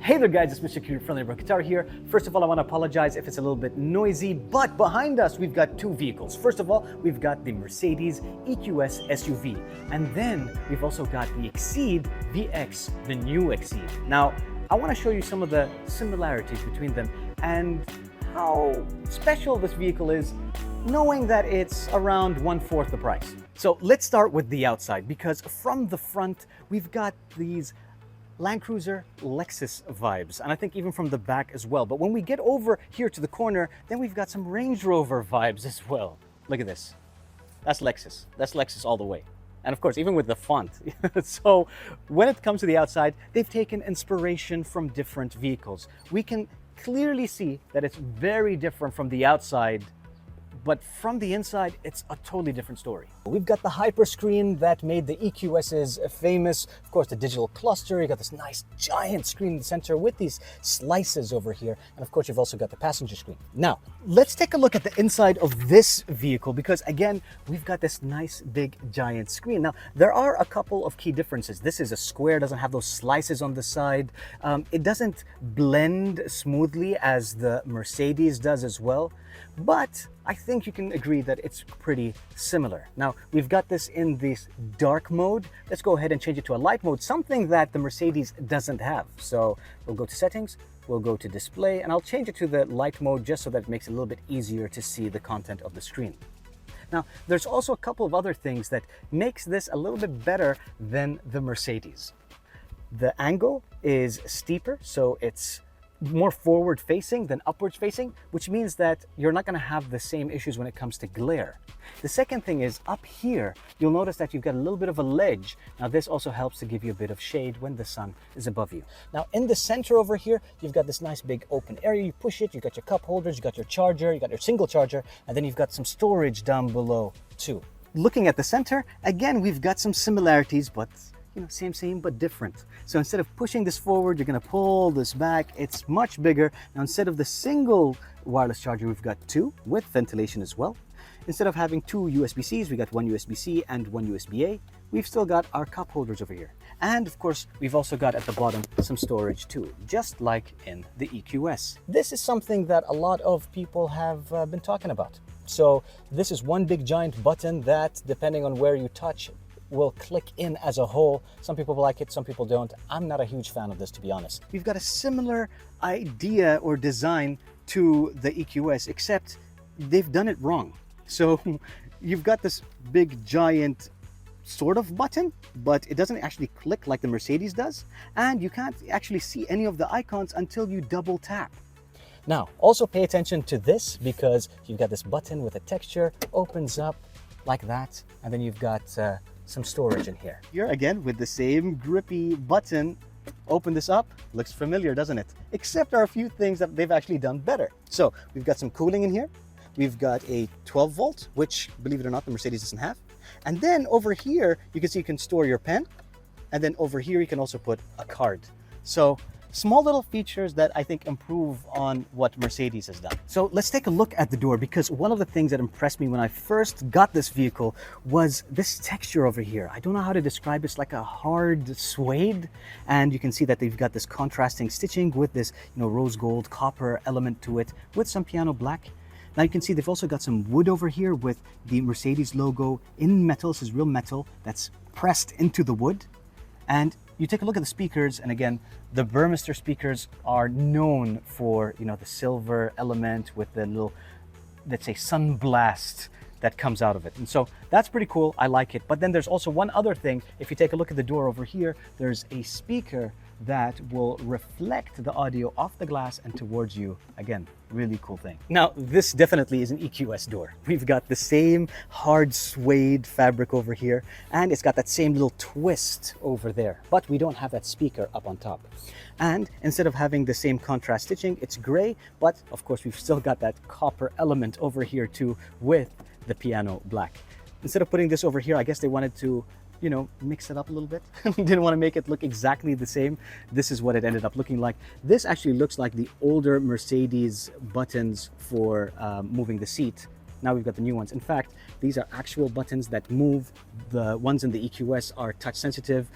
Hey there guys, it's Mr. Cute Friendly Guitar here. First of all, I want to apologize if it's a little bit noisy, but behind us we've got two vehicles. First of all, we've got the Mercedes EQS SUV, and then we've also got the Exeed VX, the new Exeed. Now, I want to show you some of the similarities between them and how special this vehicle is, knowing that it's around 1/4 the price. So let's start with the outside, because from the front, we've got these Land Cruiser Lexus vibes, and I think even from the back as well. But when we get over here to the corner, then we've got some Range Rover vibes as well. Look at this. That's Lexus. That's Lexus all the way. And of course, even with the font. So when it comes to the outside, they've taken inspiration from different vehicles. We can clearly see that it's very different from the outside, but from the inside, it's a totally different story. We've got the hyper screen that made the EQS's famous. Of course, the digital cluster. You got this nice giant screen in the center with these slices over here. And of course, you've also got the passenger screen. Now, let's take a look at the inside of this vehicle, because again, we've got this nice big giant screen. Now, there are a couple of key differences. This is a square, doesn't have those slices on the side. It doesn't blend smoothly as the Mercedes does as well. But I think you can agree that it's pretty similar. Now, we've got this in this dark mode. Let's go ahead and change it to a light mode, something that the Mercedes doesn't have. So we'll go to settings, we'll go to display, and I'll change it to the light mode just so that it makes it a little bit easier to see the content of the screen. Now, there's also a couple of other things that makes this a little bit better than the Mercedes. The angle is steeper, so it's more forward facing than upwards facing, which means that you're not going to have the same issues when it comes to glare. The second thing is up here, you'll notice that you've got a little bit of a ledge. Now this also helps to give you a bit of shade when the sun is above you. Now in the center over here, you've got this nice big open area. You push it, you've got your cup holders, you got your charger, you got your single charger, and then you've got some storage down below too. Looking at the center, again, we've got some similarities, but same, but different. So instead of pushing this forward, you're going to pull this back. It's much bigger. Now, instead of the single wireless charger, we've got two with ventilation as well. Instead of having two USB-Cs, we got one USB-C and one USB-A. We've still got our cup holders over here. And of course, we've also got at the bottom some storage too, just like in the EQS. This is something that a lot of people have been talking about. So this is one big giant button that, depending on where you touch, will click in as a whole. Some people like it, some people don't. I'm not a huge fan of this, to be honest. We've got a similar idea or design to the EQS, except they've done it wrong. So you've got this big giant sort of button, but it doesn't actually click like the Mercedes does. And you can't actually see any of the icons until you double tap. Now, also pay attention to this, because you've got this button with a texture, opens up like that, and then you've got some storage in here. Here again with the same grippy button, open this up, looks familiar, doesn't it? Except there are a few things that they've actually done better. So we've got some cooling in here. We've got a 12 volt, which, believe it or not, the Mercedes doesn't have. And then over here, you can see you can store your pen. And then over here, you can also put a card. So small little features that I think improve on what Mercedes has done. So let's take a look at the door, because one of the things that impressed me when I first got this vehicle was this texture over here. I don't know how to describe it. It's like a hard suede, and you can see that they've got this contrasting stitching with this rose gold copper element to it with some piano black. Now you can see they've also got some wood over here with the Mercedes logo in metal. This is real metal that's pressed into the wood. And you take a look at the speakers, and again, the Burmester speakers are known for, the silver element with the little, let's say, sunblast that comes out of it. And so that's pretty cool. I like it. But then there's also one other thing. If you take a look at the door over here, there's a speaker that will reflect the audio off the glass and towards you. Again, really cool thing. Now, this definitely is an EQS door. We've got the same hard suede fabric over here, and it's got that same little twist over there, but we don't have that speaker up on top. And instead of having the same contrast stitching, it's gray, but of course we've still got that copper element over here too with the piano black. Instead of putting this over here, I guess they wanted to mix it up a little bit. Didn't want to make it look exactly the same. This is what it ended up looking like. This actually looks like the older Mercedes buttons for moving the seat. Now we've got the new ones. In fact, these are actual buttons that move. The ones in the EQS are touch sensitive.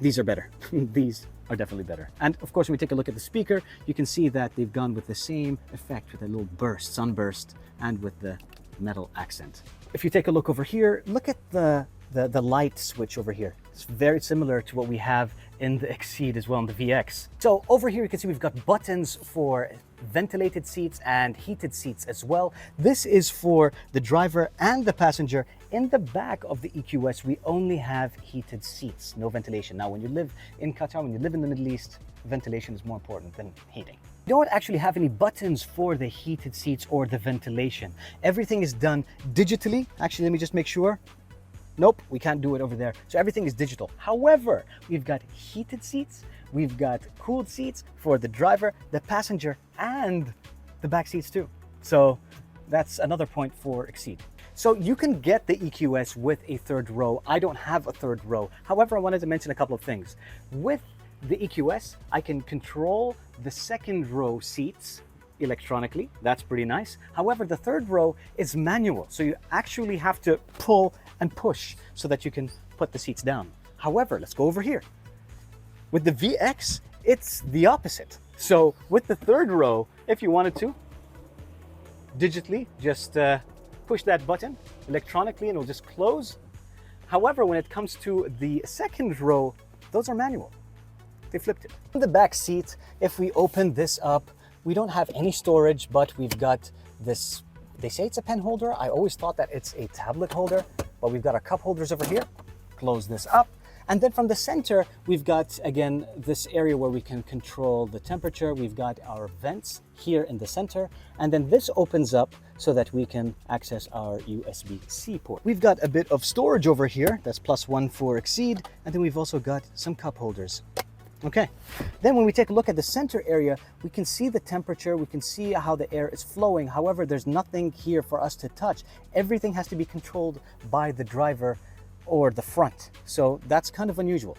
these are better. These are definitely better. And of course, when we take a look at the speaker, you can see that they've gone with the same effect with a little burst, sunburst, and with the metal accent. If you take a look over here, look at the light switch over here. It's very similar to what we have in the Exeed as well, in the VX. So over here, you can see we've got buttons for ventilated seats and heated seats as well. This is for the driver and the passenger. In the back of the EQS, we only have heated seats, no ventilation. Now, when you live in Qatar, when you live in the Middle East, ventilation is more important than heating. You don't actually have any buttons for the heated seats or the ventilation. Everything is done digitally. Actually, let me just make sure. Nope, we can't do it over there. So everything is digital. However, we've got heated seats, we've got cooled seats for the driver, the passenger, and the back seats too. So that's another point for Exeed. So you can get the EQS with a third row. I don't have a third row. However, I wanted to mention a couple of things. With the EQS, I can control the second row seats electronically. That's pretty nice. However, the third row is manual. So you actually have to pull and push so that you can put the seats down. However, let's go over here. With the VX, it's the opposite. So with the third row, if you wanted to, digitally, just push that button electronically and it'll just close. However, when it comes to the second row, those are manual. They flipped it. In the back seat, if we open this up, we don't have any storage, but we've got this, they say it's a pen holder. I always thought that it's a tablet holder, but we've got our cup holders over here. Close this up. And then from the center, we've got, again, this area where we can control the temperature. We've got our vents here in the center. And then this opens up so that we can access our USB-C port. We've got a bit of storage over here. That's +1 for Exeed. And then we've also got some cup holders. Okay, then when we take a look at the center area, we can see the temperature, we can see how the air is flowing. However, there's nothing here for us to touch. Everything has to be controlled by the driver or the front. So that's kind of unusual.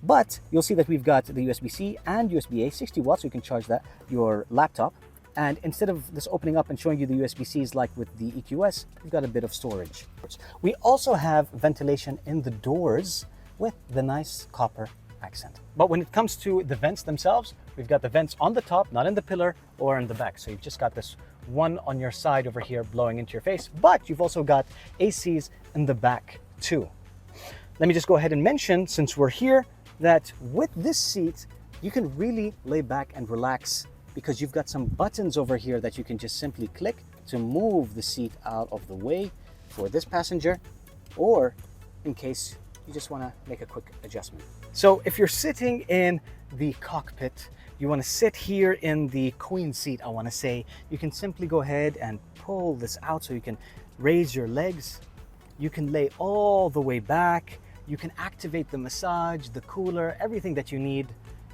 But you'll see that we've got the USB-C and USB-A, 60 watts, so you can charge that, your laptop. And instead of this opening up and showing you the USB-Cs like with the EQS, we've got a bit of storage. We also have ventilation in the doors with the nice copper accent. But when it comes to the vents themselves, we've got the vents on the top, not in the pillar or in the back. So you've just got this one on your side over here blowing into your face, but you've also got ACs in the back too. Let me just go ahead and mention, since we're here, that with this seat, you can really lay back and relax because you've got some buttons over here that you can just simply click to move the seat out of the way for this passenger, or in case you just want to make a quick adjustment. So if you're sitting in the cockpit, you want to sit here in the queen seat, I want to say, you can simply go ahead and pull this out so you can raise your legs. You can lay all the way back. You can activate the massage, the cooler, everything that you need.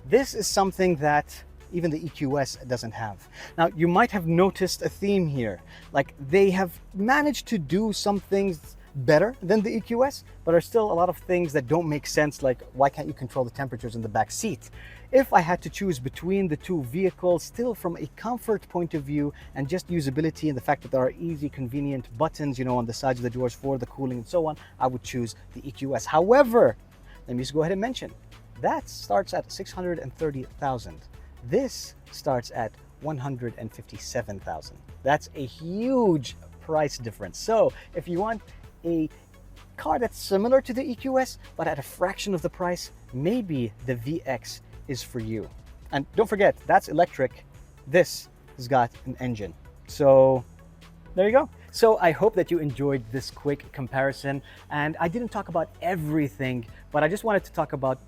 This is something that even the EQS doesn't have. Now, you might have noticed a theme here. Like, they have managed to do some things better than the EQS, but are still a lot of things that don't make sense, like why can't you control the temperatures in the back seat? If I had to choose between the two vehicles, still from a comfort point of view and just usability and the fact that there are easy, convenient buttons, you know, on the sides of the doors for the cooling and so on, I would choose the EQS. However, let me just go ahead and mention, that starts at 630,000. This starts at 157,000. That's a huge price difference. So if you want a car that's similar to the EQS, but at a fraction of the price, maybe the VX is for you. And don't forget, that's electric. This has got an engine. So there you go. So I hope that you enjoyed this quick comparison. And I didn't talk about everything, but I just wanted to talk about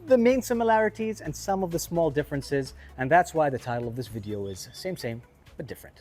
the main similarities and some of the small differences. And that's why the title of this video is same, but different.